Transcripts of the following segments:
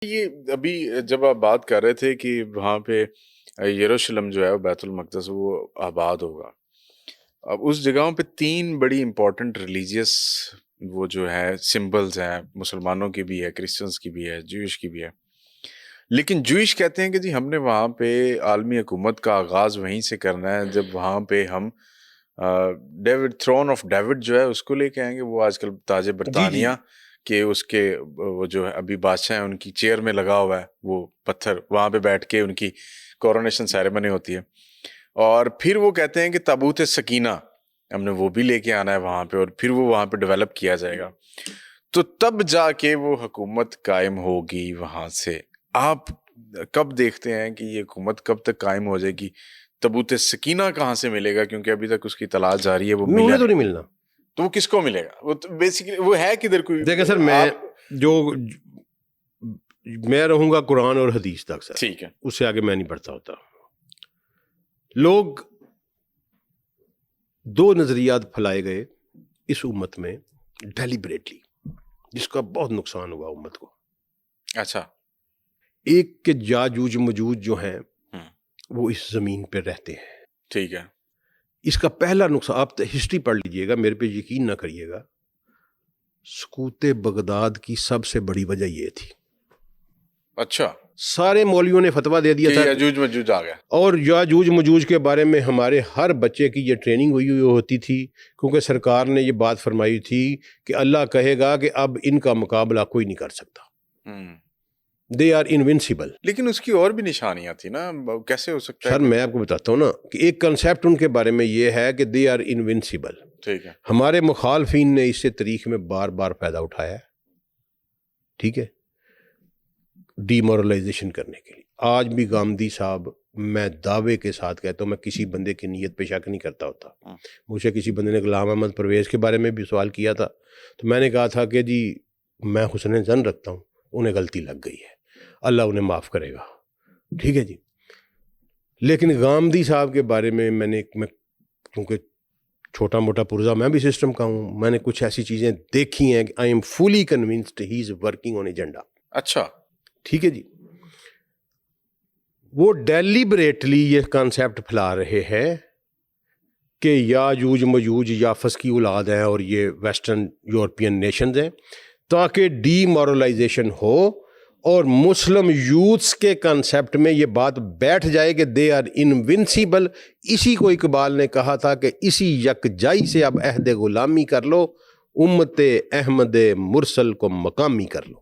یہ ابھی جب آپ بات کر رہے تھے کہ وہاں پہ یروشلم جو ہے بیت المقدس وہ آباد ہوگا، اب اس جگہوں پہ 3 بڑی امپورٹنٹ ریلیجیس وہ جو ہے سمبلز ہیں، مسلمانوں کی بھی ہے، کرسچنس کی بھی ہے، جوئش کی بھی ہے، لیکن جوئش کہتے ہیں کہ جی ہم نے وہاں پہ عالمی حکومت کا آغاز وہیں سے کرنا ہے جب وہاں پہ ہم ڈیوڈ تھرون آف ڈیوڈ جو ہے اس کو لے کے آئیں گے، وہ آج کل تاج برطانیہ کہ اس کے وہ جو ہے ابھی بادشاہ ہیں ان کی چیئر میں لگا ہوا ہے وہ پتھر، وہاں پہ بیٹھ کے ان کی کورونیشن سیریمنی ہوتی ہے، اور پھر وہ کہتے ہیں کہ تابوت سکینہ ہم نے وہ بھی لے کے آنا ہے وہاں پہ، اور پھر وہ وہاں پہ ڈیولپ کیا جائے گا، تو تب جا کے وہ حکومت قائم ہوگی وہاں سے۔ آپ کب دیکھتے ہیں کہ یہ حکومت کب تک قائم ہو جائے گی؟ تابوت سکینہ کہاں سے ملے گا؟ کیونکہ ابھی تک اس کی تلاش جاری ہے، وہ مجھے تو نہیں ملنا، تو وہ کس کو ملے گا؟ وہ بیسیکلی وہ ہے کدھر؟ کوئی دیکھیں سر، میں رہوں گا قرآن اور حدیث تک سر، ٹھیک ہے، اس سے آگے میں نہیں بڑھتا ہوتا۔ لوگ 2 نظریات پھیلائے گئے اس امت میں ڈیلیبریٹلی، جس کا بہت نقصان ہوا امت کو۔ اچھا، ایک کہ یاجوج مجوج جو ہیں وہ اس زمین پہ رہتے ہیں، ٹھیک ہے، اس کا پہلا نقصان، آپ ہسٹری پڑھ لیجئے گا، میرے پہ یقین نہ کریے گا، سقوط بغداد کی سب سے بڑی وجہ یہ تھی۔ اچھا، سارے مولویوں نے فتویٰ دے دیا تھا یاجوج ماجوج آ گیا، اور یاجوج مجوج کے بارے میں ہمارے ہر بچے کی یہ ٹریننگ ہوئی ہوتی تھی، کیونکہ سرکار نے یہ بات فرمائی تھی کہ اللہ کہے گا کہ اب ان کا مقابلہ کوئی نہیں کر سکتا، دے آر انونسیبل۔ لیکن اس کی اور بھی نشانیاں تھیں نا، کیسے ہو سکتا ہے؟ سر میں آپ کو بتاتا ہوں نا کہ ایک کنسیپٹ ان کے بارے میں یہ ہے کہ دے آر انونسیبل۔ ٹھیک ہے، ہمارے مخالفین نے اس سے تاریخ میں بار بار فائدہ اٹھایا ہے، ٹھیک ہے، ڈی مورلائزیشن کرنے کے لیے۔ آج بھی گامدی صاحب، میں دعوے کے ساتھ کہتا ہوں، میں کسی بندے کی نیت پہ شک نہیں کرتا ہوتا۔ مجھے کسی بندے نے غلام احمد پرویز کے بارے میں بھی سوال کیا تھا، تو میں نے کہا تھا کہ جی میں حسن ظن رکھتا ہوں، انہیں غلطی لگ گئی ہے، اللہ انہیں معاف کرے گا، ٹھیک ہے جی۔ لیکن گامدی صاحب کے بارے میں میں کیونکہ چھوٹا موٹا پرزا میں بھی سسٹم کا ہوں، میں نے کچھ ایسی چیزیں دیکھی ہیں کہ I am fully convinced he is working on agenda. اچھا، ٹھیک ہے جی۔ وہ ڈیلیبریٹلی یہ کانسیپٹ پھیلا رہے ہیں کہ یاجوج مجوج یافس کی اولاد ہیں اور یہ ویسٹرن یورپین نیشنز ہیں، تاکہ ڈی مورلائزیشن ہو اور مسلم یوتھس کے کنسیپٹ میں یہ بات بیٹھ جائے کہ دے آر انونسیبل۔ اسی کو اقبال نے کہا تھا کہ اسی یکجائی سے اب عہد غلامی کر لو، امت احمد مرسل کو مقامی کر لو۔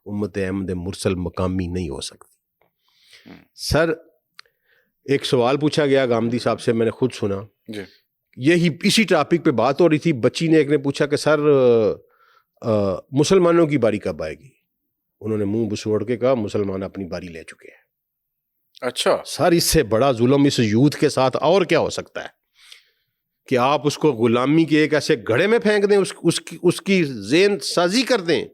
امت احمد مرسل مقامی نہیں ہو سکتی۔ سر ایک سوال پوچھا گیا گامدی صاحب سے، میں نے خود سنا، یہی اسی ٹاپک پہ بات ہو رہی تھی، بچی نے ایک نے پوچھا کہ سر مسلمانوں کی باری کب آئے گی؟ انہوں نے منہ بسوڑ کے کہا مسلمان اپنی باری لے چکے ہیں۔ اچھا سر اس سے بڑا ظلم اس یوتھ کے ساتھ اور کیا ہو سکتا ہے کہ آپ اس کو غلامی کے ایک ایسے گھڑے میں پھینک دیں، اس کی ذہن سازی کر دیں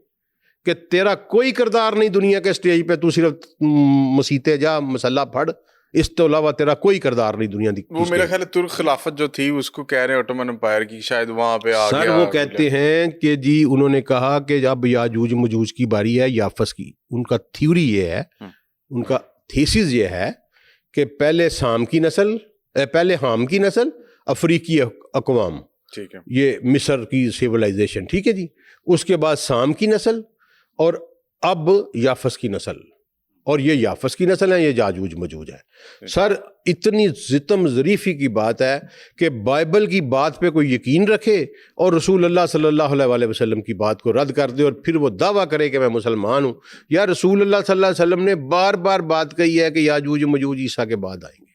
کہ تیرا کوئی کردار نہیں دنیا کے اسٹیج پہ، تو صرف مسیتے جا، مسلح پھڑ، اس تو علاوہ تیرا کوئی کردار نہیں دنیا دی۔ وہ میرا خیال ہے ترک خلافت جو تھی اس کو کہہ رہے ہیں اوٹومن امپائر کی، شاید وہاں پہ آ گیا۔ سر وہ کہتے ہیں کہ جی انہوں نے کہا کہ اب یاجوج مجوج کی باری ہے یافس کی۔ ان کا تھیوری یہ ہے، ان کا تھیسس یہ ہے کہ پہلے حام کی نسل افریقی اقوام، ٹھیک ہے، یہ مصر کی سیولائزیشن، ٹھیک ہے جی، اس کے بعد حام کی نسل اور اب یافس کی نسل، اور یہ یافس کی نسل ہے، یہ یاجوج مجوج ہے۔ سر اتنی ستم ظریفی کی بات ہے کہ بائبل کی بات پہ کوئی یقین رکھے اور رسول اللہ صلی اللہ علیہ وسلم کی بات کو رد کر دے اور پھر وہ دعویٰ کرے کہ میں مسلمان ہوں۔ یا رسول اللہ صلی اللہ علیہ وسلم نے بار بار بات کہی ہے کہ یاجوج مجوج عیسیٰ کے بعد آئیں گے۔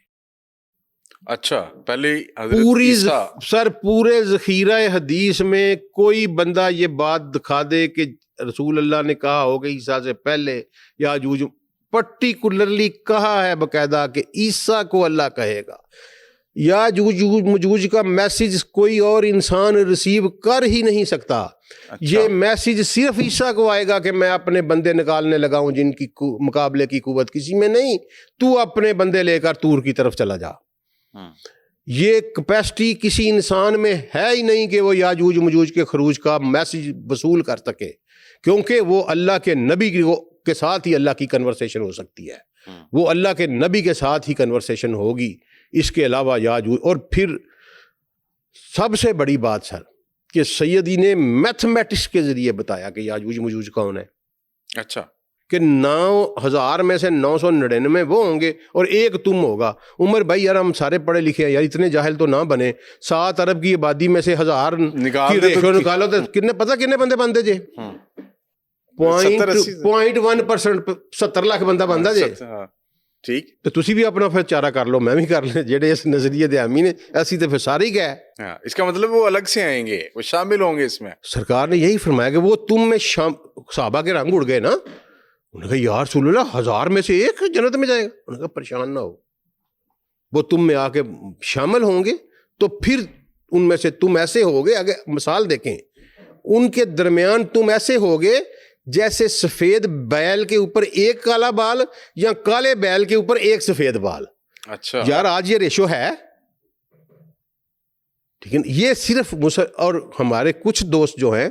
اچھا، پہلے حضرت عیسیٰ، سر پورے ذخیرہ حدیث میں کوئی بندہ یہ بات دکھا دے کہ رسول اللہ نے کہا ہوگا عیسیٰ سے پہلے یاجوج، پرٹیکولرلی کہا ہے باقاعدہ کہ عیسیٰ کو اللہ کہے گا۔ یاجوج مجوج کا میسج کوئی اور انسان ریسیو کر ہی نہیں سکتا۔ یہ میسج صرف عیسیٰ کو آئے گا کہ میں اپنے بندے نکالنے لگا ہوں جن کی مقابلے کی قوت کسی میں نہیں، تو اپنے بندے لے کر طور کی طرف چلا جا۔ یہ کیپیسٹی کسی انسان میں ہے ہی نہیں کہ وہ یاجوج مجوج کے خروج کا میسج وصول کر سکے، کیونکہ وہ اللہ کے نبی کو کے ساتھ ہی اللہ کی کنورسیشن ہو سکتی ہے, وہ اللہ کے نبی کے ساتھ ہی کنورسیشن ہوگی, اس کے علاوہ یاجوج. اور پھر سب سے بڑی بات سر کہ سیدی نے میتھمیٹکس کے ذریعے بتایا کہ یاجوج مجوج کون ہے. اچھا, کہ 9,000 میں سے 999 وہ ہوں گے اور ایک تم ہوگا. عمر بھائی یار ہم سارے پڑھے لکھے ہیں یار, اتنے جاہل تو نہ بنے. 7 ارب کی آبادی میں سے 1000 کی ریشو نکالو تو کتنے پتہ کتنے بندے بنتے جے؟ 0.1%, 70 لاکھ بندہ بنتا جے. ٹھیک, تو تسی بھی اپنا پھر چارہ کر لو, میں بھی کر لیں, جڑے اس نظریے دے حامی نے ایسی تو پھر سارے ہی گئے. اس کا مطلب وہ الگ سے آئیں گے, وہ شامل ہوں گے اس میں. سرکار نے یہی فرمایا کہ وہ تم میں صحابہ کے رنگ اڑ گئے نا. انہوں نے کہا یا رسول اللہ 1000 میں سے ایک جنت میں جائے گا. انہوں نے کہا پریشان نہ ہو, وہ تم میں آ کے شامل ہوں گے تو پھر ان میں سے تم ایسے ہوگے. اگر مثال دیکھیں ان کے درمیان تم ایسے ہوگے جیسے سفید بیل کے اوپر ایک کالا بال یا کالے بیل کے اوپر ایک سفید بال. اچھا یار آج یہ ریشو ہے, ٹھیک ہے. یہ صرف اور ہمارے کچھ دوست جو ہیں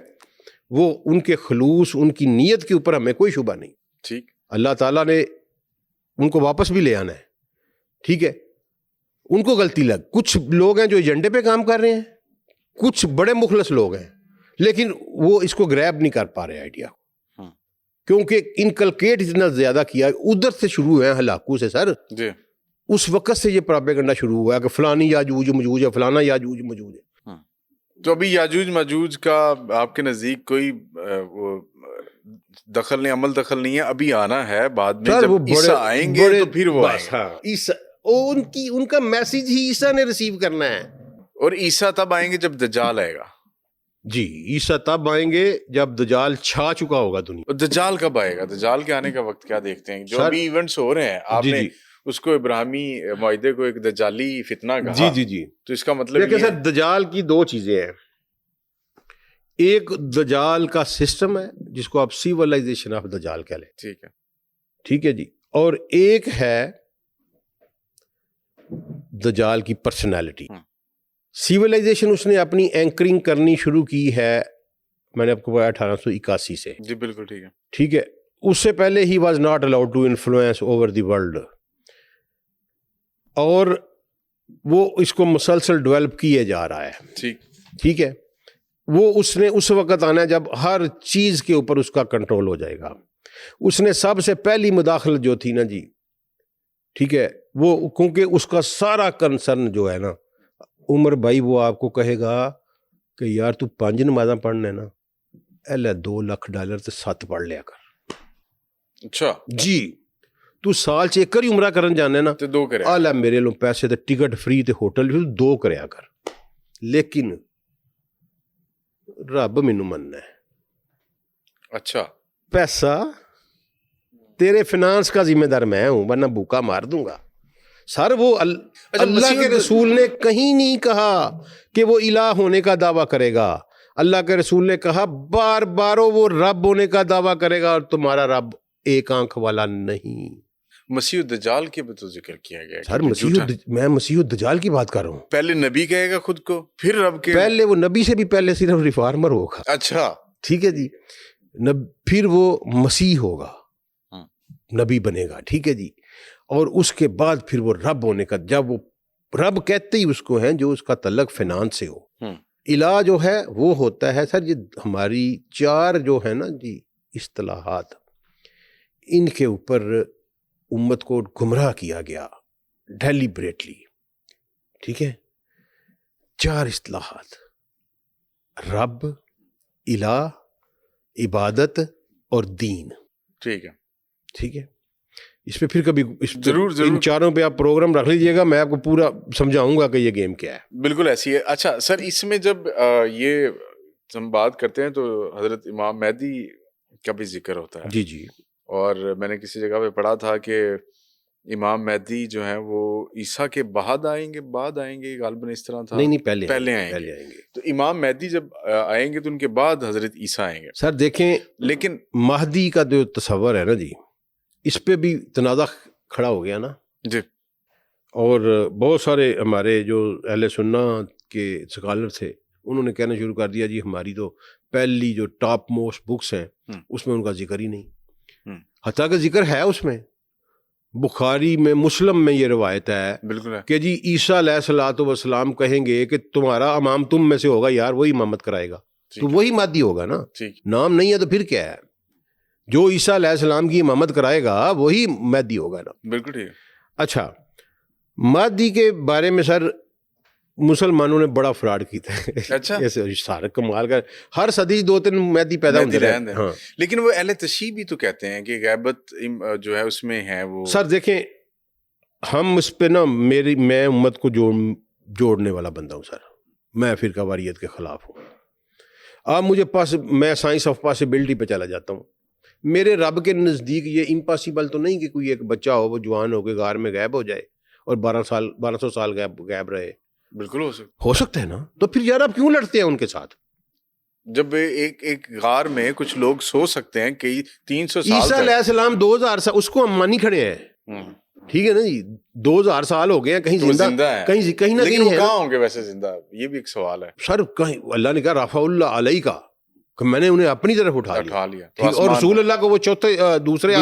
وہ ان کے خلوص, ان کی نیت کے اوپر ہمیں کوئی شبہ نہیں. ٹھیک, اللہ تعالیٰ نے ان کو واپس بھی لے آنا ہے, ٹھیک ہے. ان کو غلطی لگ, کچھ لوگ ہیں جو ایجنڈے پہ کام کر رہے ہیں, کچھ بڑے مخلص لوگ ہیں لیکن وہ اس کو گریب نہیں کر پا رہے آئیڈیا, کیونکہ انکلکیٹ اتنا زیادہ کیا. ادھر سے شروع ہے ہلاکو سے سر جی. اس وقت سے یہ پراپیگنڈا شروع ہوا کہ فلانی یاجوج مجوج ہے, فلانا یاجوج مجوج ہے. تو ابھی یاجوج ماجوج کا آپ کے نزدیک کوئی دخل نہیں, عمل دخل نہیں ہے, ابھی آنا ہے بعد میں جب عیسیٰ آئیں گے تو پھر وہ آئیں گے. ان کا میسج ہی عیسیٰ نے ریسیو کرنا ہے. اور عیسیٰ تب آئیں گے جب دجال آئے گا. جی, عیسیٰ تب آئیں گے جب دجال چھا چکا ہوگا دنیا. دجال کب آئے گا؟ دجال کے آنے کا وقت کیا دیکھتے ہیں؟ جو ابھی ایونٹس ہو رہے ہیں, آپ نے اس کو ابراہیمی معاہدے کو ایک دجالی فتنہ کہا. جی. تو اس کا مطلب دیکھیں سر, دجال کی 2 چیزیں ہیں. ایک دجال کا سسٹم ہے جس کو آپ سیولائزیشن آف دجال کہہ لیں, ٹھیک ہے جی. اور ایک ہے دجال کی پرسنالٹی. سیولائزیشن اس نے اپنی اینکرنگ کرنی شروع کی ہے, میں نے آپ کو بتایا 1881 سے. جی بالکل ٹھیک ہے. ٹھیک ہے, اس سے پہلے ہی was not allowed to influence over the world, اور وہ اس کو مسلسل ڈیولپ کیے جا رہا ہے. ٹھیک ہے, وہ اس نے اس وقت آنا ہے جب ہر چیز کے اوپر اس کا کنٹرول ہو جائے گا. اس نے سب سے پہلی مداخلت جو تھی نا جی, ٹھیک ہے, وہ کیونکہ اس کا سارا کنسرن جو ہے نا عمر بھائی, وہ آپ کو کہے گا کہ یار تو 5 نمازاں پڑھنا ہے نا, ایلے $2 تے 7 پڑھ لیا کر. اچھا جی, تو سال 'چ ایک ہی عمرہ کرن جانا ہے نا تے 2 کرے, آلہ میرے لو پیسے تے ٹکٹ فری تے ہوٹل بھی 2 کریا کر. لیکن رب مینوں مننا ہے. اچھا, پیسہ تیرے فنانس کا ذمہ دار میں ہوں, ورنہ بھوکا مار دوں گا. سر وہ اللہ کے رسول نے کہیں نہیں کہا کہ وہ الہ ہونے کا دعویٰ کرے گا. اللہ کے رسول نے کہا بار باروں وہ رب ہونے کا دعویٰ کرے گا, اور تمہارا رب ایک آنکھ والا نہیں. مسیح الدجال کے بھی تو ذکر کیا گیا ہے. سر میں مسیح الدجال کی بات کر رہا ہوں. پہلے نبی کہے گا خود کو, پھر رب کے, پہلے وہ نبی سے بھی پہلے صرف ریفارمر ہوگا. اچھا ٹھیک ہے جی, پھر وہ مسیح ہوگا, نبی بنے گا. ٹھیک ہے جی, اور اس کے بعد پھر وہ رب ہونے کا, جب وہ رب کہتے ہی اس کو ہیں جو اس کا تعلق فنانس سے ہو. الہ جو ہے وہ ہوتا ہے سر, یہ ہماری 4 جو ہے نا جی اصطلاحات, ان کے اوپر امت کو گمراہ کیا گیا ڈیلیبریٹلی. ٹھیک ہے, 4 اصطلاحات: رب, الہ, عبادت اور دین. ٹھیک ہے. ٹھیک ہے, اس پہ پھر کبھی ضرور ان 4 پہ آپ پروگرام رکھ لیجئے گا, میں آپ کو پورا سمجھاؤں گا کہ یہ گیم کیا ہے. بالکل ایسی ہے. اچھا سر, اس میں جب یہ ہم بات کرتے ہیں تو حضرت امام مہدی کا بھی ذکر ہوتا ہے. جی. اور میں نے کسی جگہ پہ پڑھا تھا کہ امام مہدی جو ہیں وہ عیسیٰ کے بعد آئیں گے غالباً اس طرح تھا. نہیں, پہلے آئیں گے. تو امام مہدی جب آئیں گے تو ان کے بعد حضرت عیسیٰ آئیں گے. سر دیکھیں, لیکن مہدی کا جو تصور ہے نا جی, اس پہ بھی تنازع کھڑا ہو گیا نا جی. اور بہت سارے ہمارے جو اہل سنت کے اسکالر تھے, انہوں نے کہنا شروع کر دیا جی ہماری تو پہلی جو ٹاپ موسٹ بکس ہیں اس میں ان کا ذکر ہی نہیں. حتیٰ کہ ذکر ہے اس میں، بخاری میں، مسلم میں یہ روایت ہے بالکل ہے کہ جی عیسیٰ علیہ الصلوۃ والسلام کہیں گے کہ تمہارا امام تم میں سے ہوگا یار، وہی امامت کرائے گا، تو وہی مادی ہوگا نا، ٹھیک نام نہیں ہے تو پھر کیا ہے؟ جو عیسیٰ علیہ السلام کی امامت کرائے گا وہی مہدی ہوگا نا۔ بالکل ٹھیک۔ اچھا، مہدی کے بارے میں سر مسلمانوں نے بڑا فراڈ کیتا ہے۔ اچھا، ایسے سارے کمال کر، ہر صدی 2-3 مہدی پیدا ہوتے رہتے ہیں۔ ہاں لیکن وہ اہل تشیع بھی تو کہتے ہیں کہ غیبت جو ہے اس میں ہے وہ۔ سر دیکھیں، ہم اس پہ نا میں امت کو جوڑنے والا بندہ ہوں سر، میں فرقہ واریت کے خلاف ہوں۔ آپ مجھے میں سائنس آف پاسبلٹی پہ چلا جاتا ہوں۔ میرے رب کے نزدیک یہ امپاسبل تو نہیں کہ کوئی ایک بچہ ہو وہ جوان ہو کے غار میں غائب ہو جائے اور 1200 سال غائب رہے۔ بالکل ہو سکتا ہے نا، تو پھر یار آپ کیوں لڑتے ہیں ان کے ساتھ؟ جب ایک غار میں کچھ لوگ سو سکتے ہیں کہ 300 سال عیسیٰ علیہ السلام 2000 سال، اس کو ہم مانی کھڑے ہیں، ٹھیک ہے نا جی، 2000 سال ہو گئے ہیں، کہیں زندہ ہے، کہیں نہ لیکن کہیں وہ ہے کہاں ہوں گے ویسے زندہ؟ یہ بھی ایک سوال ہے سر۔ کہیں اللہ نے کہا رفع اللہ علیہ کا، کہ میں نے انہیں اپنی طرف اٹھا لیا، اور رسول اللہ کو وہ دوسرے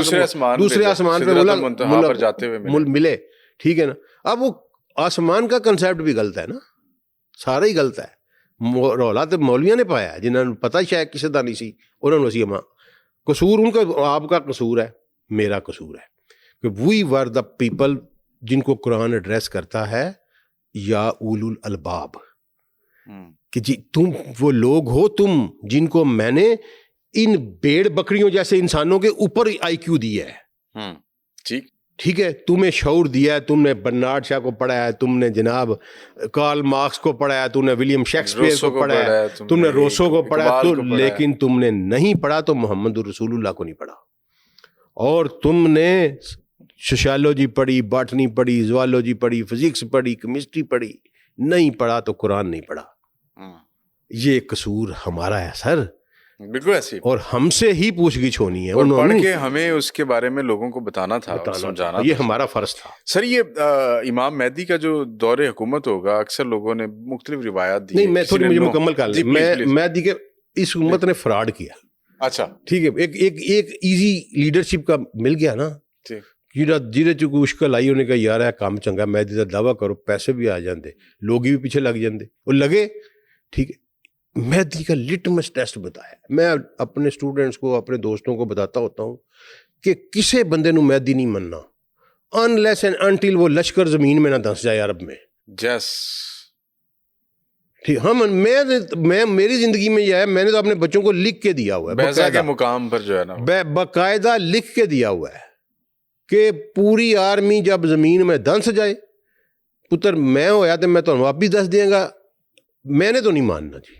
آسمان پہ جاتے ہوئے ملے، ٹھیک ہے نا۔ اب وہ آسمان کا کنسیپٹ بھی غلط ہے نا، سارا ہی غلط ہے۔ رولا تو مولویوں نے پایا، جنہوں نے پتہ شاید کسی دا نہیں سی، انہوں نے وسیع قصور ان کا، آپ کا قصور ہے، میرا قصور ہے کہ وی ور دا پیپل جن کو قرآن ایڈریس کرتا ہے یا اولو الالباب، کہ جی تم وہ لوگ ہو تم جن کو میں نے ان بھیڑ بکریوں جیسے انسانوں کے اوپر آئی کیو دیا ہے، ٹھیک ہے، تمہیں شعور دیا ہے، تم نے برنارڈ شاہ کو پڑھا ہے، تم نے جناب کارل مارکس کو پڑھا ہے، تم نے ولیم شیکسپیئر کو پڑھا ہے، تم نے روسو کو پڑھا ہے، لیکن تم نے نہیں پڑھا تو محمد الرسول اللہ کو نہیں پڑھا۔ اور تم نے سوشیالوجی پڑھی، باٹنی پڑھی، زوالوجی پڑھی، فزکس پڑھی، کیمسٹری پڑھی، نہیں پڑھا تو قرآن نہیں پڑھا۔ یہ قصور ہمارا ہے سر، بالکل ایسے، اور ہم سے ہی پوچھ گچھ ہونی ہے، اور پڑھ کے ہمیں اس کے بارے میں لوگوں کو بتانا تھا، سمجھانا، یہ ہمارا فرض تھا۔ سر یہ امام مہدی کا جو دور حکومت ہوگا، اکثر لوگوں نے مختلف روایات دی، نہیں میں تھوڑی مجھے مکمل کر لیں، مہدی کے اس امت نے فراڈ کیا، اچھا ٹھیک ہے، ایک ایزی لیڈرشپ کا مل گیا نا، جیرے چ کوئی مشکل آئی، انہوں نے کہا یار ہے کام چنگا، مہدی کا دعویٰ کرو، پیسے بھی آ جاندے، لوگ بھی پیچھے لگ جاندے، وہ لگے، ٹھیک ہے۔ مہدی کا لٹمس ٹیسٹ بتایا، میں اپنے اسٹوڈنٹس کو، اپنے دوستوں کو بتاتا ہوتا ہوں کہ کسے بندے نو مہدی نہیں مننا unless and until وہ لشکر زمین میں نہ دھنس جائے عرب میں، جس ٹھیک۔ میں میری زندگی میں یہ ہے، میں نے تو اپنے بچوں کو لکھ کے دیا ہوا ہے، بیضا کے مقام پر جو ہے نا، باقاعدہ لکھ کے دیا ہوا ہے کہ پوری آرمی جب زمین میں دھنس جائے، پتر میں ہویا تو میں تو آپ بھی دس دیں گا، میں نے تو نہیں ماننا جی،